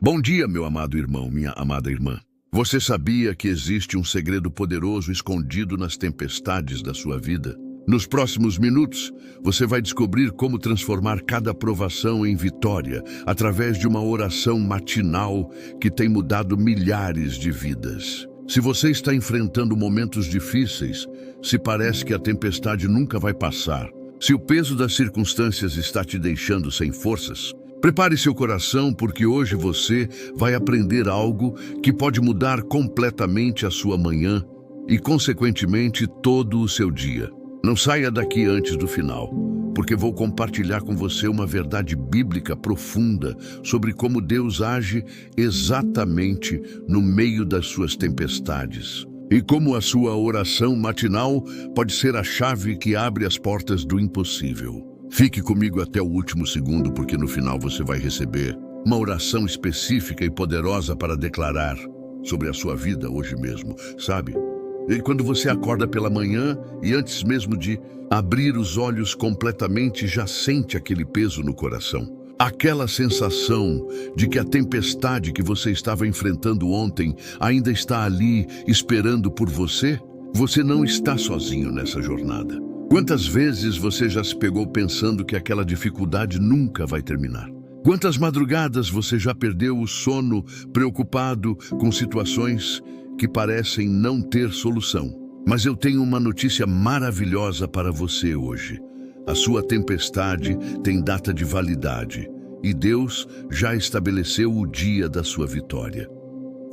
Bom dia, meu amado irmão, minha amada irmã. Você sabia que existe um segredo poderoso escondido nas tempestades da sua vida? Nos próximos minutos, você vai descobrir como transformar cada provação em vitória através de uma oração matinal que tem mudado milhares de vidas. Se você está enfrentando momentos difíceis, se parece que a tempestade nunca vai passar, se o peso das circunstâncias está te deixando sem forças, prepare seu coração, porque hoje você vai aprender algo que pode mudar completamente a sua manhã e, consequentemente, todo o seu dia. Não saia daqui antes do final, porque vou compartilhar com você uma verdade bíblica profunda sobre como Deus age exatamente no meio das suas tempestades. E como a sua oração matinal pode ser a chave que abre as portas do impossível. Fique comigo até o último segundo, porque no final você vai receber uma oração específica e poderosa para declarar sobre a sua vida hoje mesmo, sabe? E quando você acorda pela manhã e antes mesmo de abrir os olhos completamente, já sente aquele peso no coração. Aquela sensação de que a tempestade que você estava enfrentando ontem ainda está ali esperando por você. Você não está sozinho nessa jornada. Quantas vezes você já se pegou pensando que aquela dificuldade nunca vai terminar? Quantas madrugadas você já perdeu o sono preocupado com situações que parecem não ter solução? Mas eu tenho uma notícia maravilhosa para você hoje. A sua tempestade tem data de validade e Deus já estabeleceu o dia da sua vitória.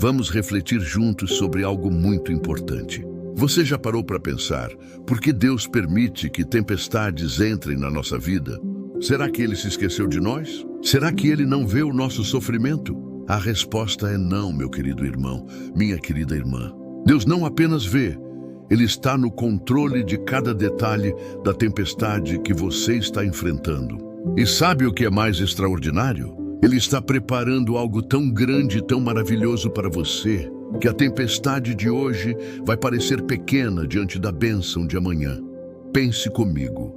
Vamos refletir juntos sobre algo muito importante. Você já parou para pensar por que Deus permite que tempestades entrem na nossa vida? Será que Ele se esqueceu de nós? Será que Ele não vê o nosso sofrimento? A resposta é não, meu querido irmão, minha querida irmã. Deus não apenas vê, Ele está no controle de cada detalhe da tempestade que você está enfrentando. E sabe o que é mais extraordinário? Ele está preparando algo tão grande e tão maravilhoso para você, que a tempestade de hoje vai parecer pequena diante da bênção de amanhã. Pense comigo.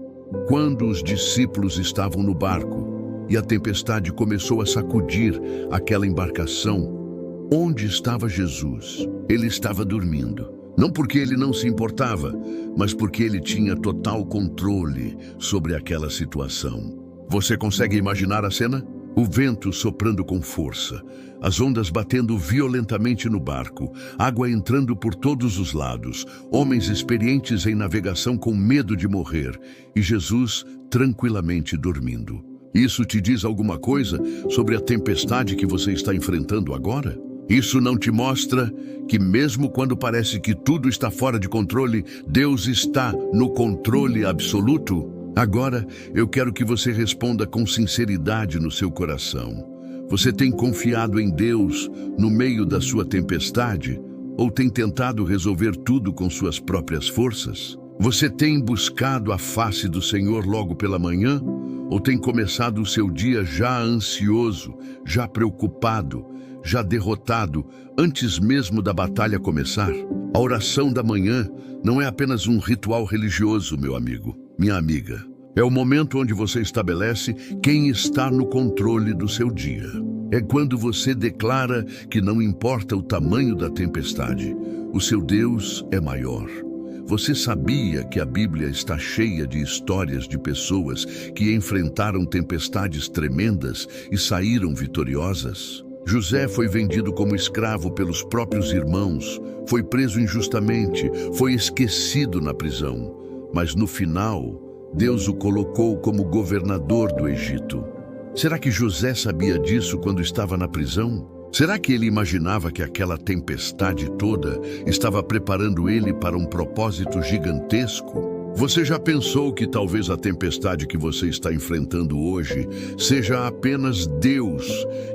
Quando os discípulos estavam no barco e a tempestade começou a sacudir aquela embarcação, onde estava Jesus? Ele estava dormindo. Não porque ele não se importava, mas porque ele tinha total controle sobre aquela situação. Você consegue imaginar a cena? O vento soprando com força, as ondas batendo violentamente no barco, água entrando por todos os lados, homens experientes em navegação com medo de morrer e Jesus tranquilamente dormindo. Isso te diz alguma coisa sobre a tempestade que você está enfrentando agora? Isso não te mostra que mesmo quando parece que tudo está fora de controle, Deus está no controle absoluto? Agora, eu quero que você responda com sinceridade no seu coração. Você tem confiado em Deus no meio da sua tempestade? Ou tem tentado resolver tudo com suas próprias forças? Você tem buscado a face do Senhor logo pela manhã? Ou tem começado o seu dia já ansioso, já preocupado, já derrotado, antes mesmo da batalha começar? A oração da manhã não é apenas um ritual religioso, meu amigo, minha amiga. É o momento onde você estabelece quem está no controle do seu dia. É quando você declara que não importa o tamanho da tempestade, o seu Deus é maior. Você sabia que a Bíblia está cheia de histórias de pessoas que enfrentaram tempestades tremendas e saíram vitoriosas? José foi vendido como escravo pelos próprios irmãos, foi preso injustamente, foi esquecido na prisão. Mas no final, Deus o colocou como governador do Egito. Será que José sabia disso quando estava na prisão? Será que ele imaginava que aquela tempestade toda estava preparando ele para um propósito gigantesco? Você já pensou que talvez a tempestade que você está enfrentando hoje seja apenas Deus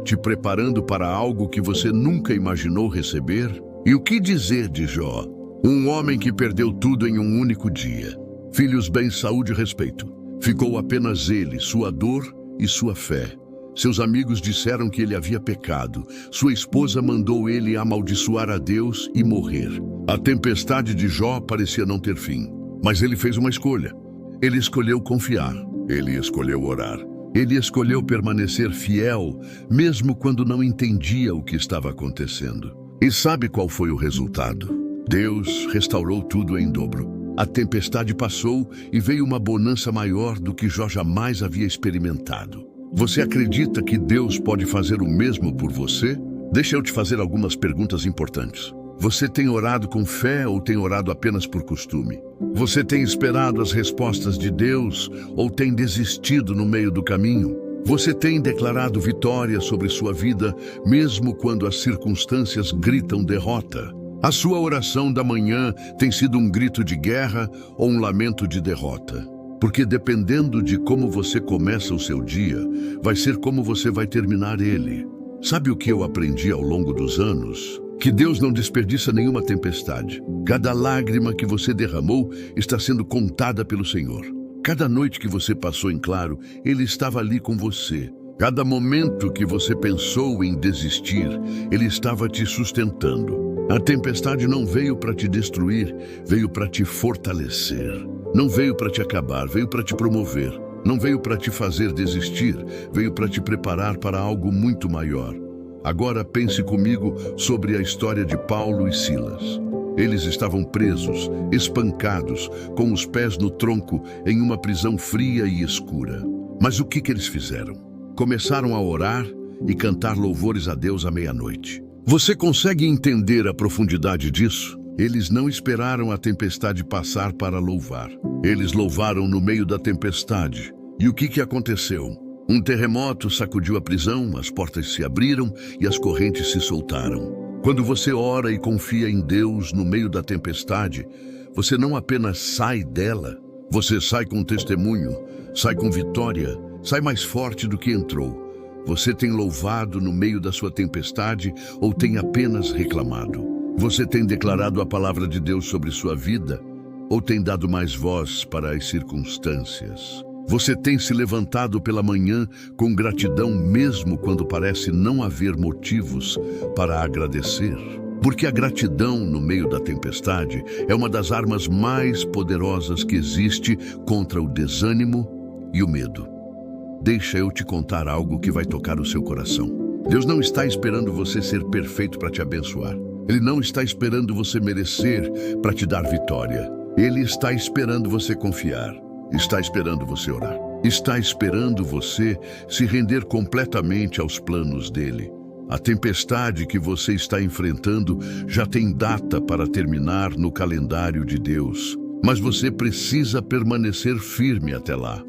te preparando para algo que você nunca imaginou receber? E o que dizer de Jó? Um homem que perdeu tudo em um único dia. Filhos, bens, saúde e respeito. Ficou apenas ele, sua dor e sua fé. Seus amigos disseram que ele havia pecado. Sua esposa mandou ele amaldiçoar a Deus e morrer. A tempestade de Jó parecia não ter fim. Mas ele fez uma escolha. Ele escolheu confiar. Ele escolheu orar. Ele escolheu permanecer fiel, mesmo quando não entendia o que estava acontecendo. E sabe qual foi o resultado? Deus restaurou tudo em dobro. A tempestade passou e veio uma bonança maior do que Jó jamais havia experimentado. Você acredita que Deus pode fazer o mesmo por você? Deixa eu te fazer algumas perguntas importantes. Você tem orado com fé ou tem orado apenas por costume? Você tem esperado as respostas de Deus ou tem desistido no meio do caminho? Você tem declarado vitória sobre sua vida, mesmo quando as circunstâncias gritam derrota? A sua oração da manhã tem sido um grito de guerra ou um lamento de derrota? Porque dependendo de como você começa o seu dia, vai ser como você vai terminar ele. Sabe o que eu aprendi ao longo dos anos? Que Deus não desperdiça nenhuma tempestade. Cada lágrima que você derramou está sendo contada pelo Senhor. Cada noite que você passou em claro, Ele estava ali com você. Cada momento que você pensou em desistir, Ele estava te sustentando. A tempestade não veio para te destruir, veio para te fortalecer. Não veio para te acabar, veio para te promover. Não veio para te fazer desistir, veio para te preparar para algo muito maior. Agora pense comigo sobre a história de Paulo e Silas. Eles estavam presos, espancados, com os pés no tronco, em uma prisão fria e escura. Mas o que eles fizeram? Começaram a orar e cantar louvores a Deus à meia-noite. Você consegue entender a profundidade disso? Eles não esperaram a tempestade passar para louvar. Eles louvaram no meio da tempestade. E o que aconteceu? Um terremoto sacudiu a prisão, as portas se abriram e as correntes se soltaram. Quando você ora e confia em Deus no meio da tempestade, você não apenas sai dela, você sai com testemunho, sai com vitória, sai mais forte do que entrou. Você tem louvado no meio da sua tempestade ou tem apenas reclamado? Você tem declarado a palavra de Deus sobre sua vida ou tem dado mais voz para as circunstâncias? Você tem se levantado pela manhã com gratidão mesmo quando parece não haver motivos para agradecer? Porque a gratidão no meio da tempestade é uma das armas mais poderosas que existe contra o desânimo e o medo. Deixa eu te contar algo que vai tocar o seu coração. Deus não está esperando você ser perfeito para te abençoar. Ele não está esperando você merecer para te dar vitória. Ele está esperando você confiar. Está esperando você orar. Está esperando você se render completamente aos planos dele. A tempestade que você está enfrentando já tem data para terminar no calendário de Deus. Mas você precisa permanecer firme até lá.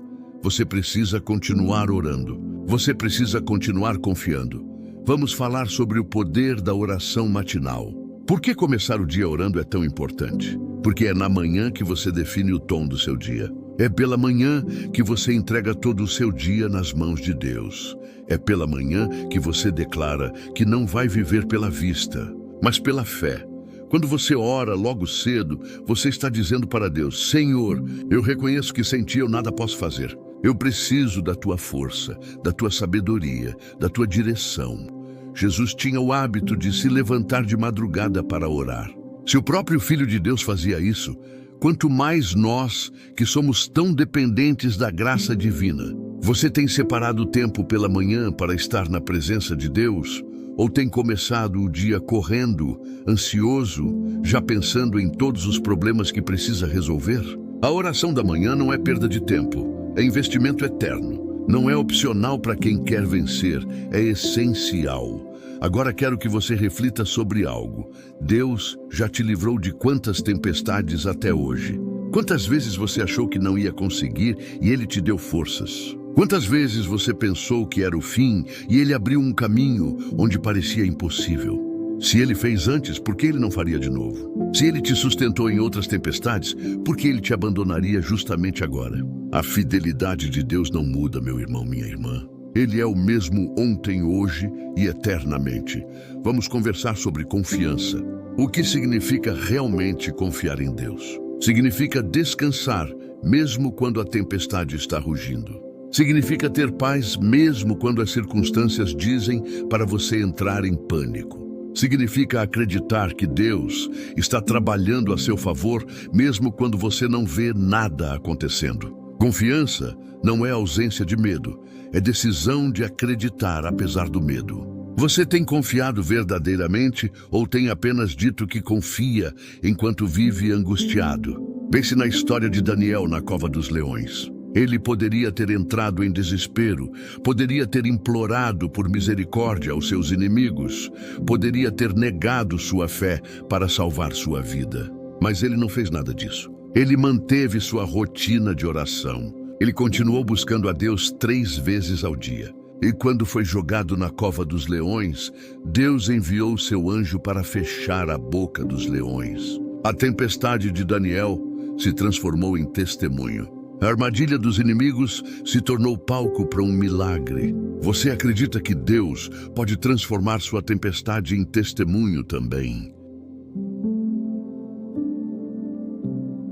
Você precisa continuar orando. Você precisa continuar confiando. Vamos falar sobre o poder da oração matinal. Por que começar o dia orando é tão importante? Porque é na manhã que você define o tom do seu dia. É pela manhã que você entrega todo o seu dia nas mãos de Deus. É pela manhã que você declara que não vai viver pela vista, mas pela fé. Quando você ora logo cedo, você está dizendo para Deus: Senhor, eu reconheço que sem ti eu nada posso fazer. Eu preciso da tua força, da tua sabedoria, da tua direção. Jesus tinha o hábito de se levantar de madrugada para orar. Se o próprio Filho de Deus fazia isso, quanto mais nós, que somos tão dependentes da graça divina. Você tem separado tempo pela manhã para estar na presença de Deus? Ou tem começado o dia correndo, ansioso, já pensando em todos os problemas que precisa resolver? A oração da manhã não é perda de tempo, é investimento eterno. Não é opcional para quem quer vencer, é essencial. Agora quero que você reflita sobre algo. Deus já te livrou de quantas tempestades até hoje? Quantas vezes você achou que não ia conseguir e Ele te deu forças? Quantas vezes você pensou que era o fim e Ele abriu um caminho onde parecia impossível? Se Ele fez antes, por que Ele não faria de novo? Se Ele te sustentou em outras tempestades, por que Ele te abandonaria justamente agora? A fidelidade de Deus não muda, meu irmão, minha irmã. Ele é o mesmo ontem, hoje e eternamente. Vamos conversar sobre confiança. O que significa realmente confiar em Deus? Significa descansar, mesmo quando a tempestade está rugindo. Significa ter paz, mesmo quando as circunstâncias dizem para você entrar em pânico. Significa acreditar que Deus está trabalhando a seu favor, mesmo quando você não vê nada acontecendo. Confiança não é ausência de medo, é decisão de acreditar apesar do medo. Você tem confiado verdadeiramente ou tem apenas dito que confia enquanto vive angustiado? Pense na história de Daniel na cova dos leões. Ele poderia ter entrado em desespero, poderia ter implorado por misericórdia aos seus inimigos, poderia ter negado sua fé para salvar sua vida. Mas ele não fez nada disso. Ele manteve sua rotina de oração. Ele continuou buscando a Deus 3 vezes ao dia. E quando foi jogado na cova dos leões, Deus enviou seu anjo para fechar a boca dos leões. A tempestade de Daniel se transformou em testemunho. A armadilha dos inimigos se tornou palco para um milagre. Você acredita que Deus pode transformar sua tempestade em testemunho também?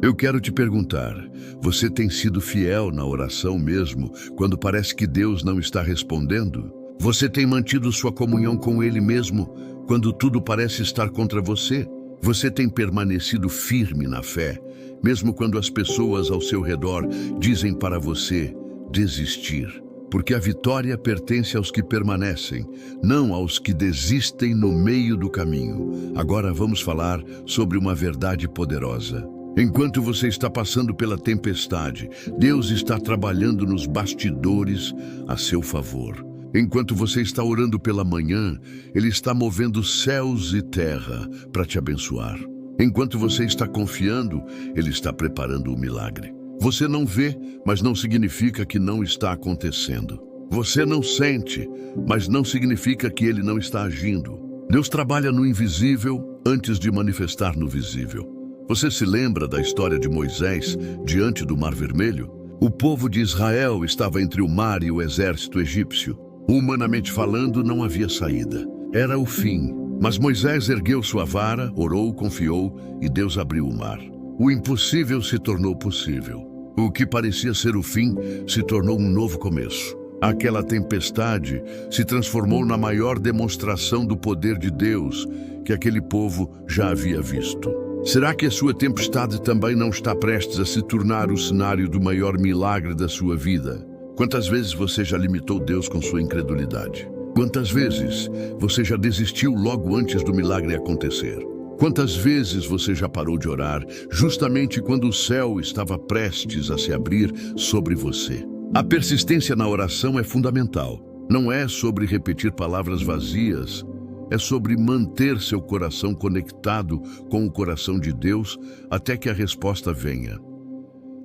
Eu quero te perguntar, você tem sido fiel na oração mesmo, quando parece que Deus não está respondendo? Você tem mantido sua comunhão com Ele mesmo, quando tudo parece estar contra você? Você tem permanecido firme na fé, mesmo quando as pessoas ao seu redor dizem para você desistir? Porque a vitória pertence aos que permanecem, não aos que desistem no meio do caminho. Agora vamos falar sobre uma verdade poderosa. Enquanto você está passando pela tempestade, Deus está trabalhando nos bastidores a seu favor. Enquanto você está orando pela manhã, Ele está movendo céus e terra para te abençoar. Enquanto você está confiando, Ele está preparando o milagre. Você não vê, mas não significa que não está acontecendo. Você não sente, mas não significa que Ele não está agindo. Deus trabalha no invisível antes de manifestar no visível. Você se lembra da história de Moisés diante do Mar Vermelho? O povo de Israel estava entre o mar e o exército egípcio. Humanamente falando, não havia saída. Era o fim. Mas Moisés ergueu sua vara, orou, confiou e Deus abriu o mar. O impossível se tornou possível. O que parecia ser o fim se tornou um novo começo. Aquela tempestade se transformou na maior demonstração do poder de Deus que aquele povo já havia visto. Será que a sua tempestade também não está prestes a se tornar o cenário do maior milagre da sua vida? Quantas vezes você já limitou Deus com sua incredulidade? Quantas vezes você já desistiu logo antes do milagre acontecer? Quantas vezes você já parou de orar justamente quando o céu estava prestes a se abrir sobre você? A persistência na oração é fundamental. Não é sobre repetir palavras vazias, é sobre manter seu coração conectado com o coração de Deus até que a resposta venha.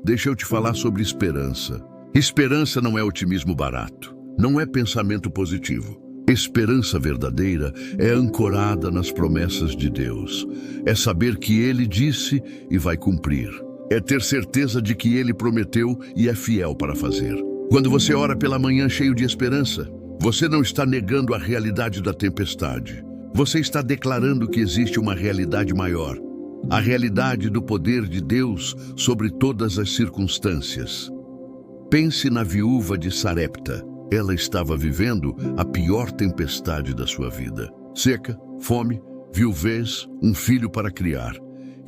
Deixa eu te falar sobre esperança. Esperança não é otimismo barato, não é pensamento positivo. Esperança verdadeira é ancorada nas promessas de Deus. É saber que Ele disse e vai cumprir. É ter certeza de que Ele prometeu e é fiel para fazer. Quando você ora pela manhã cheio de esperança, você não está negando a realidade da tempestade. Você está declarando que existe uma realidade maior. A realidade do poder de Deus sobre todas as circunstâncias. Pense na viúva de Sarepta. Ela estava vivendo a pior tempestade da sua vida. Seca, fome, viuvez, um filho para criar.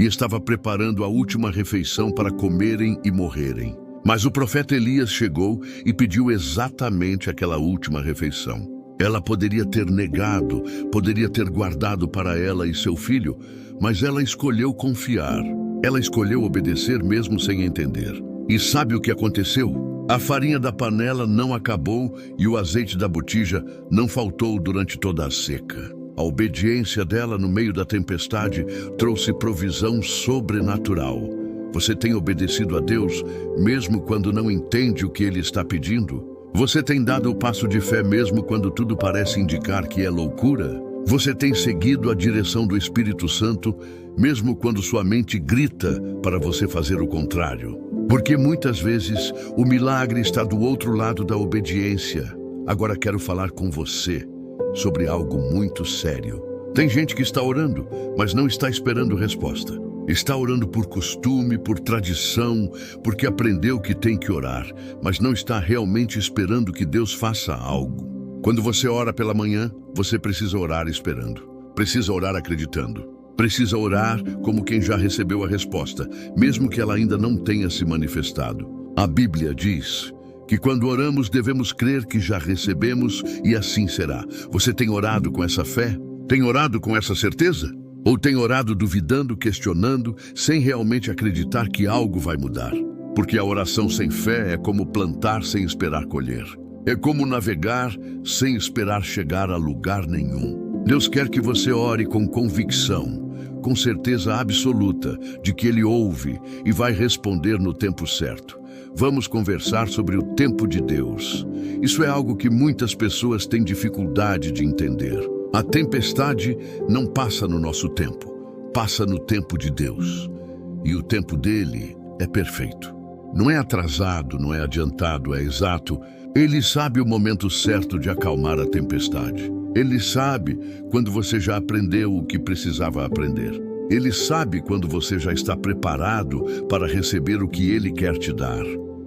E estava preparando a última refeição para comerem e morrerem. Mas o profeta Elias chegou e pediu exatamente aquela última refeição. Ela poderia ter negado, poderia ter guardado para ela e seu filho, mas ela escolheu confiar. Ela escolheu obedecer mesmo sem entender. E sabe o que aconteceu? A farinha da panela não acabou e o azeite da botija não faltou durante toda a seca. A obediência dela no meio da tempestade trouxe provisão sobrenatural. Você tem obedecido a Deus mesmo quando não entende o que Ele está pedindo? Você tem dado o passo de fé mesmo quando tudo parece indicar que é loucura? Você tem seguido a direção do Espírito Santo mesmo quando sua mente grita para você fazer o contrário? Porque muitas vezes o milagre está do outro lado da obediência. Agora quero falar com você sobre algo muito sério. Tem gente que está orando, mas não está esperando resposta. Está orando por costume, por tradição, porque aprendeu que tem que orar, mas não está realmente esperando que Deus faça algo. Quando você ora pela manhã, você precisa orar esperando. Precisa orar acreditando. Precisa orar como quem já recebeu a resposta, mesmo que ela ainda não tenha se manifestado. A Bíblia diz que quando oramos devemos crer que já recebemos e assim será. Você tem orado com essa fé? Tem orado com essa certeza? Ou tem orado duvidando, questionando, sem realmente acreditar que algo vai mudar? Porque a oração sem fé é como plantar sem esperar colher. É como navegar sem esperar chegar a lugar nenhum. Deus quer que você ore com convicção, com certeza absoluta de que Ele ouve e vai responder no tempo certo. Vamos conversar sobre o tempo de Deus. Isso é algo que muitas pessoas têm dificuldade de entender. A tempestade não passa no nosso tempo, passa no tempo de Deus. E o tempo dele é perfeito. Não é atrasado, não é adiantado, é exato. Ele sabe o momento certo de acalmar a tempestade. Ele sabe quando você já aprendeu o que precisava aprender. Ele sabe quando você já está preparado para receber o que Ele quer te dar.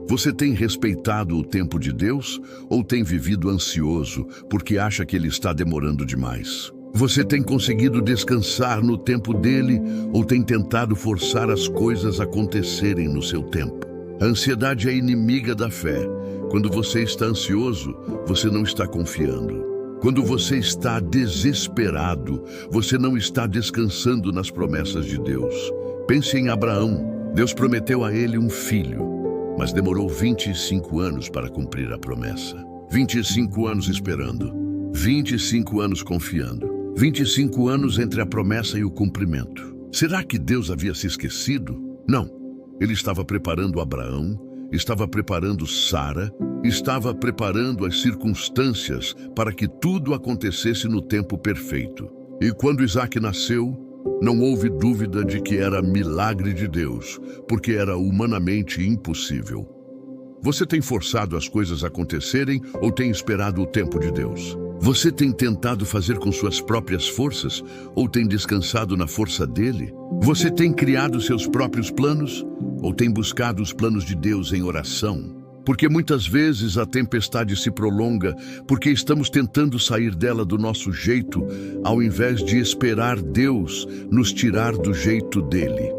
Você tem respeitado o tempo de Deus ou tem vivido ansioso porque acha que Ele está demorando demais? Você tem conseguido descansar no tempo dele ou tem tentado forçar as coisas a acontecerem no seu tempo? A ansiedade é inimiga da fé. Quando você está ansioso, você não está confiando. Quando você está desesperado, você não está descansando nas promessas de Deus. Pense em Abraão. Deus prometeu a ele um filho, mas demorou 25 anos para cumprir a promessa. 25 anos esperando, 25 anos confiando, 25 anos entre a promessa e o cumprimento. Será que Deus havia se esquecido? Não. Ele estava preparando Abraão, estava preparando Sara, estava preparando as circunstâncias para que tudo acontecesse no tempo perfeito. E quando Isaac nasceu, não houve dúvida de que era milagre de Deus, porque era humanamente impossível. Você tem forçado as coisas a acontecerem ou tem esperado o tempo de Deus? Você tem tentado fazer com suas próprias forças ou tem descansado na força dele? Você tem criado seus próprios planos ou tem buscado os planos de Deus em oração? Porque muitas vezes a tempestade se prolonga porque estamos tentando sair dela do nosso jeito, ao invés de esperar Deus nos tirar do jeito dele.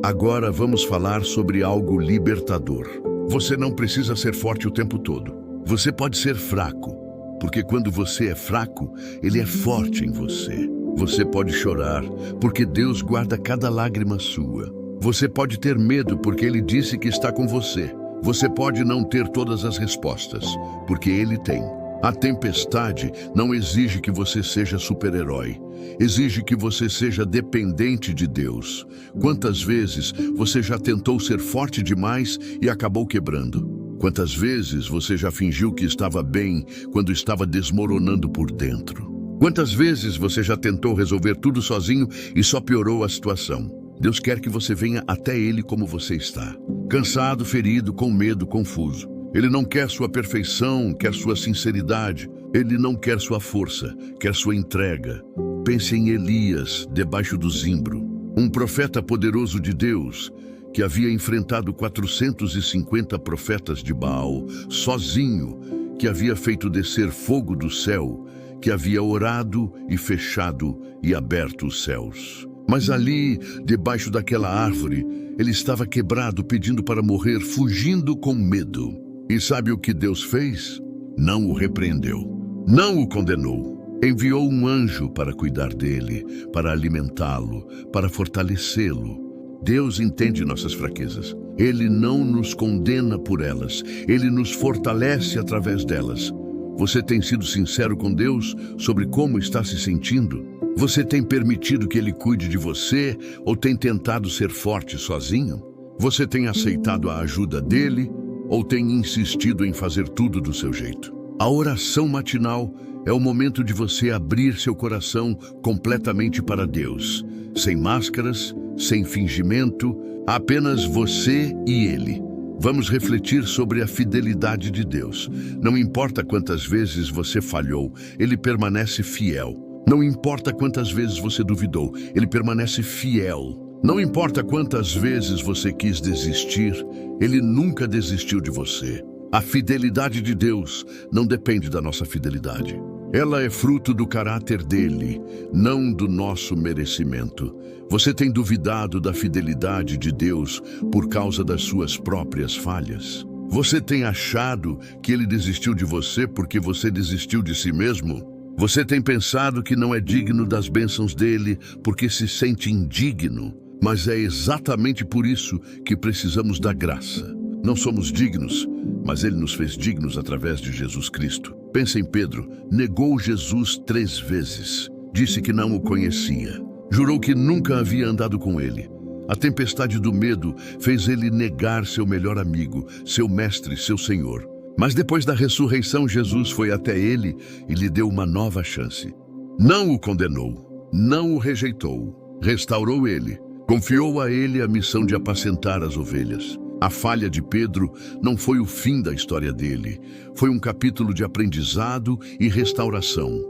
Agora vamos falar sobre algo libertador. Você não precisa ser forte o tempo todo. Você pode ser fraco, porque quando você é fraco, Ele é forte em você. Você pode chorar, porque Deus guarda cada lágrima sua. Você pode ter medo, porque Ele disse que está com você. Você pode não ter todas as respostas, porque Ele tem. A tempestade não exige que você seja super-herói. Exige que você seja dependente de Deus. Quantas vezes você já tentou ser forte demais e acabou quebrando? Quantas vezes você já fingiu que estava bem quando estava desmoronando por dentro? Quantas vezes você já tentou resolver tudo sozinho e só piorou a situação? Deus quer que você venha até Ele como você está. Cansado, ferido, com medo, confuso. Ele não quer sua perfeição, quer sua sinceridade. Ele não quer sua força, quer sua entrega. Pense em Elias, debaixo do zimbro. Um profeta poderoso de Deus, que havia enfrentado 450 profetas de Baal, sozinho, que havia feito descer fogo do céu, que havia orado e fechado e aberto os céus. Mas ali, debaixo daquela árvore, ele estava quebrado, pedindo para morrer, fugindo com medo. E sabe o que Deus fez? Não o repreendeu, não o condenou. Enviou um anjo para cuidar dele, para alimentá-lo, para fortalecê-lo. Deus entende nossas fraquezas. Ele não nos condena por elas, Ele nos fortalece através delas. Você tem sido sincero com Deus sobre como está se sentindo? Você tem permitido que Ele cuide de você ou tem tentado ser forte sozinho? Você tem aceitado a ajuda dele ou tem insistido em fazer tudo do seu jeito? A oração matinal é o momento de você abrir seu coração completamente para Deus, sem máscaras, sem fingimento, apenas você e Ele. Vamos refletir sobre a fidelidade de Deus. Não importa quantas vezes você falhou, Ele permanece fiel. Não importa quantas vezes você duvidou, Ele permanece fiel. Não importa quantas vezes você quis desistir, Ele nunca desistiu de você. A fidelidade de Deus não depende da nossa fidelidade. Ela é fruto do caráter dele, não do nosso merecimento. Você tem duvidado da fidelidade de Deus por causa das suas próprias falhas? Você tem achado que ele desistiu de você porque você desistiu de si mesmo? Você tem pensado que não é digno das bênçãos dele porque se sente indigno? Mas é exatamente por isso que precisamos da graça. Não somos dignos, mas ele nos fez dignos através de Jesus Cristo. Pensa em Pedro, negou Jesus 3 vezes. Disse que não o conhecia. Jurou que nunca havia andado com ele. A tempestade do medo fez ele negar seu melhor amigo, seu mestre, seu Senhor. Mas depois da ressurreição, Jesus foi até ele e lhe deu uma nova chance. Não o condenou, não o rejeitou, restaurou ele, confiou a ele a missão de apacentar as ovelhas. A falha de Pedro não foi o fim da história dele, foi um capítulo de aprendizado e restauração.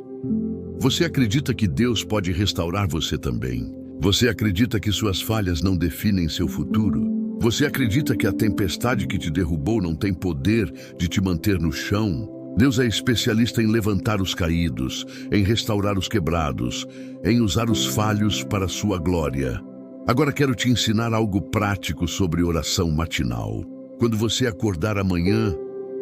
Você acredita que Deus pode restaurar você também? Você acredita que suas falhas não definem seu futuro? Você acredita que a tempestade que te derrubou não tem poder de te manter no chão? Deus é especialista em levantar os caídos, em restaurar os quebrados, em usar os falhos para a sua glória. Agora quero te ensinar algo prático sobre oração matinal. Quando você acordar amanhã,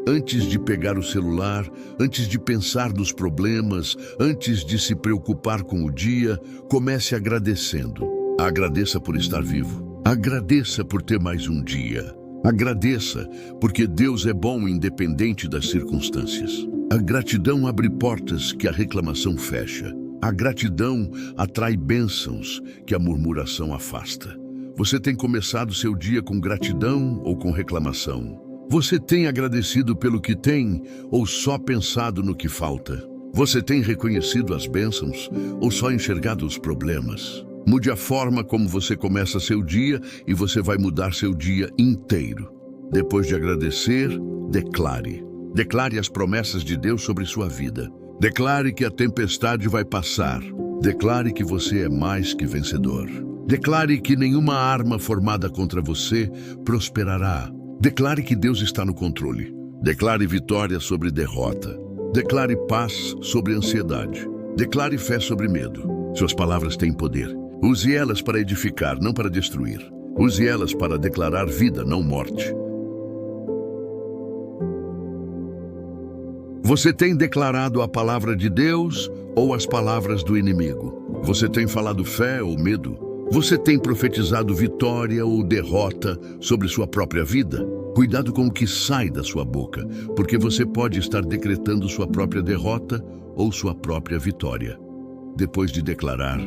antes de pegar o celular, antes de pensar nos problemas, antes de se preocupar com o dia, comece agradecendo. Agradeça por estar vivo. Agradeça por ter mais um dia. Agradeça, porque Deus é bom independente das circunstâncias. A gratidão abre portas que a reclamação fecha. A gratidão atrai bênçãos que a murmuração afasta. Você tem começado seu dia com gratidão ou com reclamação? Você tem agradecido pelo que tem ou só pensado no que falta? Você tem reconhecido as bênçãos ou só enxergado os problemas? Mude a forma como você começa seu dia e você vai mudar seu dia inteiro. Depois de agradecer, declare. Declare as promessas de Deus sobre sua vida. Declare que a tempestade vai passar. Declare que você é mais que vencedor. Declare que nenhuma arma formada contra você prosperará. Declare que Deus está no controle. Declare vitória sobre derrota. Declare paz sobre ansiedade. Declare fé sobre medo. Suas palavras têm poder. Use elas para edificar, não para destruir. Use elas para declarar vida, não morte. Você tem declarado a palavra de Deus ou as palavras do inimigo? Você tem falado fé ou medo? Você tem profetizado vitória ou derrota sobre sua própria vida? Cuidado com o que sai da sua boca, porque você pode estar decretando sua própria derrota ou sua própria vitória. Depois de declarar,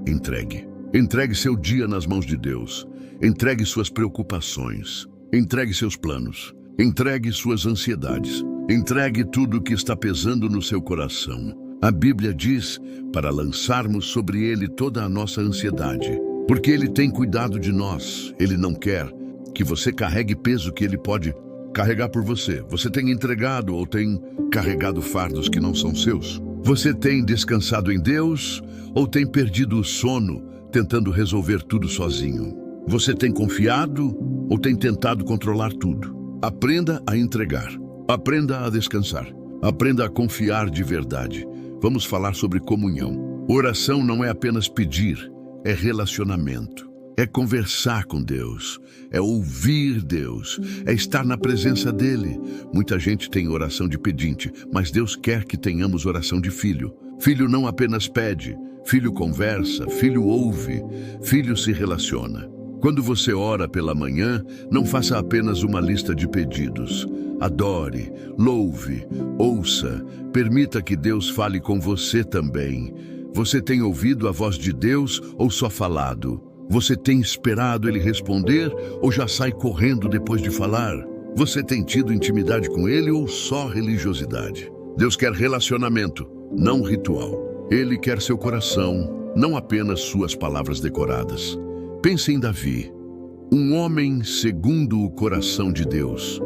entregue. Entregue seu dia nas mãos de Deus. Entregue suas preocupações. Entregue seus planos. Entregue suas ansiedades. Entregue tudo o que está pesando no seu coração. A Bíblia diz para lançarmos sobre Ele toda a nossa ansiedade, porque Ele tem cuidado de nós. Ele não quer que você carregue peso que Ele pode carregar por você. Você tem entregado ou tem carregado fardos que não são seus? Você tem descansado em Deus ou tem perdido o sono tentando resolver tudo sozinho? Você tem confiado ou tem tentado controlar tudo? Aprenda a entregar. Aprenda a descansar. Aprenda a confiar de verdade. Vamos falar sobre comunhão. Oração não é apenas pedir, é relacionamento. É conversar com Deus, é ouvir Deus, é estar na presença dEle. Muita gente tem oração de pedinte, mas Deus quer que tenhamos oração de filho. Filho não apenas pede, filho conversa, filho ouve, filho se relaciona. Quando você ora pela manhã, não faça apenas uma lista de pedidos. Adore, louve, ouça, permita que Deus fale com você também. Você tem ouvido a voz de Deus ou só falado? Você tem esperado Ele responder ou já sai correndo depois de falar? Você tem tido intimidade com Ele ou só religiosidade? Deus quer relacionamento, não ritual. Ele quer seu coração, não apenas suas palavras decoradas. Pense em Davi, um homem segundo o coração de Deus.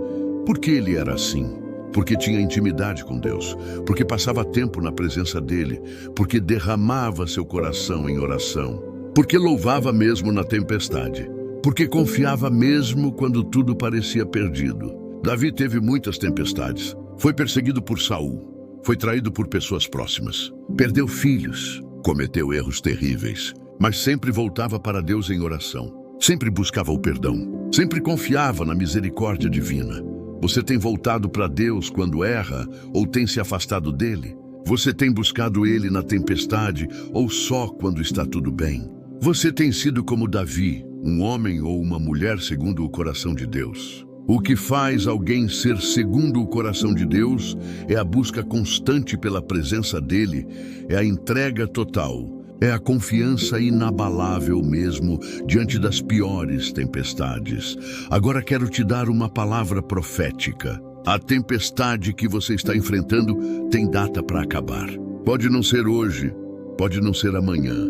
Por que ele era assim? Porque tinha intimidade com Deus, porque passava tempo na presença dele, porque derramava seu coração em oração, porque louvava mesmo na tempestade, porque confiava mesmo quando tudo parecia perdido. Davi teve muitas tempestades. Foi perseguido por Saul, foi traído por pessoas próximas, perdeu filhos, cometeu erros terríveis, mas sempre voltava para Deus em oração, sempre buscava o perdão, sempre confiava na misericórdia divina. Você tem voltado para Deus quando erra ou tem se afastado dele? Você tem buscado ele na tempestade ou só quando está tudo bem? Você tem sido como Davi, um homem ou uma mulher segundo o coração de Deus? O que faz alguém ser segundo o coração de Deus é a busca constante pela presença dele, é a entrega total, é a confiança inabalável mesmo diante das piores tempestades. Agora quero te dar uma palavra profética. A tempestade que você está enfrentando tem data para acabar. Pode não ser hoje, pode não ser amanhã,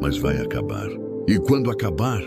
mas vai acabar. E quando acabar,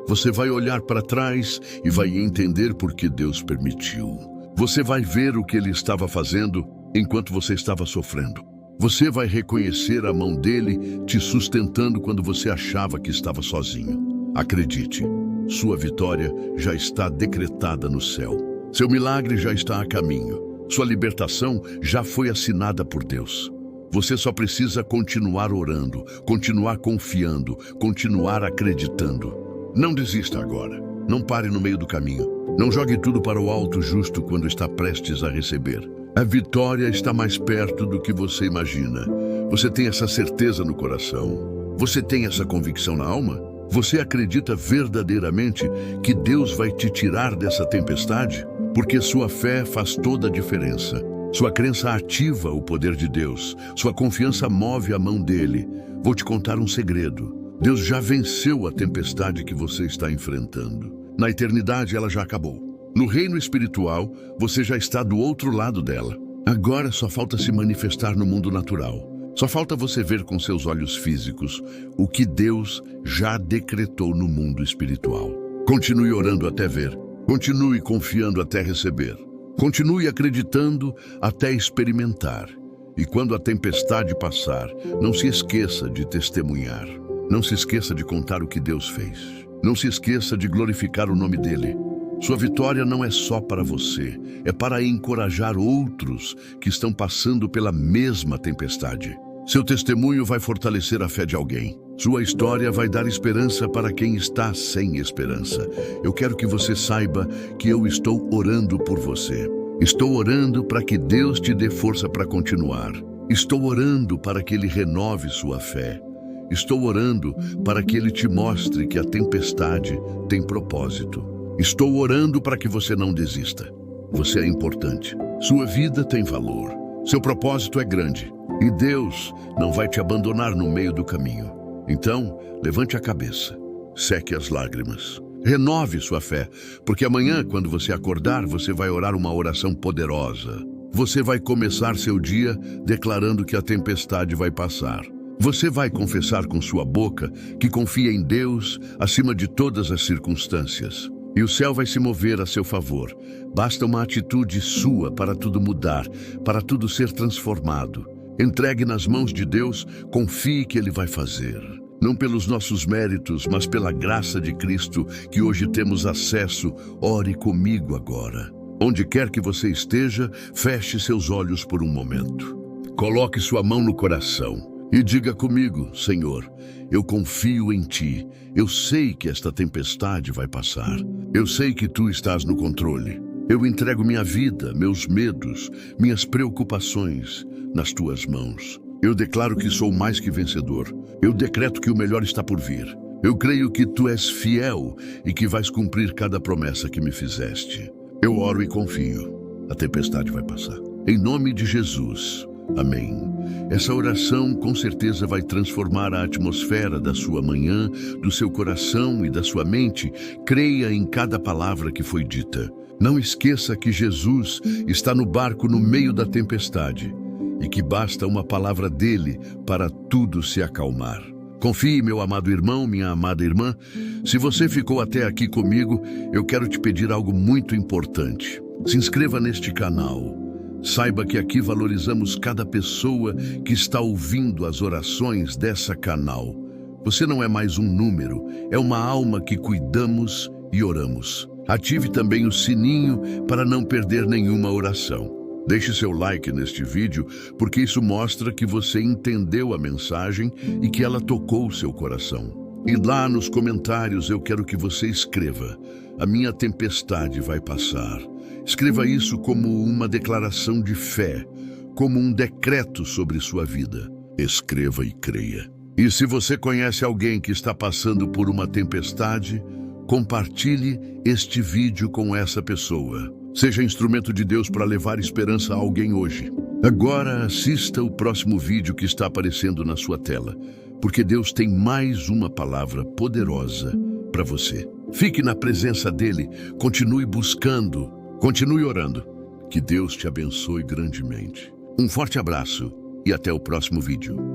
você vai olhar para trás e vai entender por que Deus permitiu. Você vai ver o que Ele estava fazendo enquanto você estava sofrendo. Você vai reconhecer a mão dele te sustentando quando você achava que estava sozinho. Acredite, sua vitória já está decretada no céu. Seu milagre já está a caminho. Sua libertação já foi assinada por Deus. Você só precisa continuar orando, continuar confiando, continuar acreditando. Não desista agora. Não pare no meio do caminho. Não jogue tudo para o alto justo quando está prestes a receber. A vitória está mais perto do que você imagina. Você tem essa certeza no coração? Você tem essa convicção na alma? Você acredita verdadeiramente que Deus vai te tirar dessa tempestade? Porque sua fé faz toda a diferença. Sua crença ativa o poder de Deus. Sua confiança move a mão dele. Vou te contar um segredo. Deus já venceu a tempestade que você está enfrentando. Na eternidade, ela já acabou. No reino espiritual, você já está do outro lado dela. Agora só falta se manifestar no mundo natural. Só falta você ver com seus olhos físicos o que Deus já decretou no mundo espiritual. Continue orando até ver. Continue confiando até receber. Continue acreditando até experimentar. E quando a tempestade passar, não se esqueça de testemunhar. Não se esqueça de contar o que Deus fez. Não se esqueça de glorificar o nome dele. Sua vitória não é só para você, é para encorajar outros que estão passando pela mesma tempestade. Seu testemunho vai fortalecer a fé de alguém. Sua história vai dar esperança para quem está sem esperança. Eu quero que você saiba que eu estou orando por você. Estou orando para que Deus te dê força para continuar. Estou orando para que Ele renove sua fé. Estou orando para que Ele te mostre que a tempestade tem propósito. Estou orando para que você não desista. Você é importante. Sua vida tem valor. Seu propósito é grande. E Deus não vai te abandonar no meio do caminho. Então, levante a cabeça. Seque as lágrimas. Renove sua fé, porque amanhã, quando você acordar, você vai orar uma oração poderosa. Você vai começar seu dia declarando que a tempestade vai passar. Você vai confessar com sua boca que confia em Deus acima de todas as circunstâncias. E o céu vai se mover a seu favor. Basta uma atitude sua para tudo mudar, para tudo ser transformado. Entregue nas mãos de Deus, confie que Ele vai fazer. Não pelos nossos méritos, mas pela graça de Cristo, que hoje temos acesso. Ore comigo agora. Onde quer que você esteja, feche seus olhos por um momento. Coloque sua mão no coração. E diga comigo, Senhor, eu confio em Ti. Eu sei que esta tempestade vai passar. Eu sei que Tu estás no controle. Eu entrego minha vida, meus medos, minhas preocupações nas Tuas mãos. Eu declaro que sou mais que vencedor. Eu decreto que o melhor está por vir. Eu creio que Tu és fiel e que vais cumprir cada promessa que me fizeste. Eu oro e confio. A tempestade vai passar. Em nome de Jesus. Amém. Essa oração com certeza vai transformar a atmosfera da sua manhã, do seu coração e da sua mente. Creia em cada palavra que foi dita. Não esqueça que Jesus está no barco no meio da tempestade e que basta uma palavra dele para tudo se acalmar. Confie, meu amado irmão, minha amada irmã. Se você ficou até aqui comigo, eu quero te pedir algo muito importante. Se inscreva neste canal. Saiba que aqui valorizamos cada pessoa que está ouvindo as orações dessa canal. Você não é mais um número, é uma alma que cuidamos e oramos. Ative também o sininho para não perder nenhuma oração. Deixe seu like neste vídeo, porque isso mostra que você entendeu a mensagem e que ela tocou o seu coração. E lá nos comentários eu quero que você escreva: a minha tempestade vai passar. Escreva isso como uma declaração de fé, como um decreto sobre sua vida. Escreva e creia. E se você conhece alguém que está passando por uma tempestade, compartilhe este vídeo com essa pessoa. Seja instrumento de Deus para levar esperança a alguém hoje. Agora assista o próximo vídeo que está aparecendo na sua tela, porque Deus tem mais uma palavra poderosa para você. Fique na presença dele, continue buscando, continue orando. Que Deus te abençoe grandemente. Um forte abraço e até o próximo vídeo.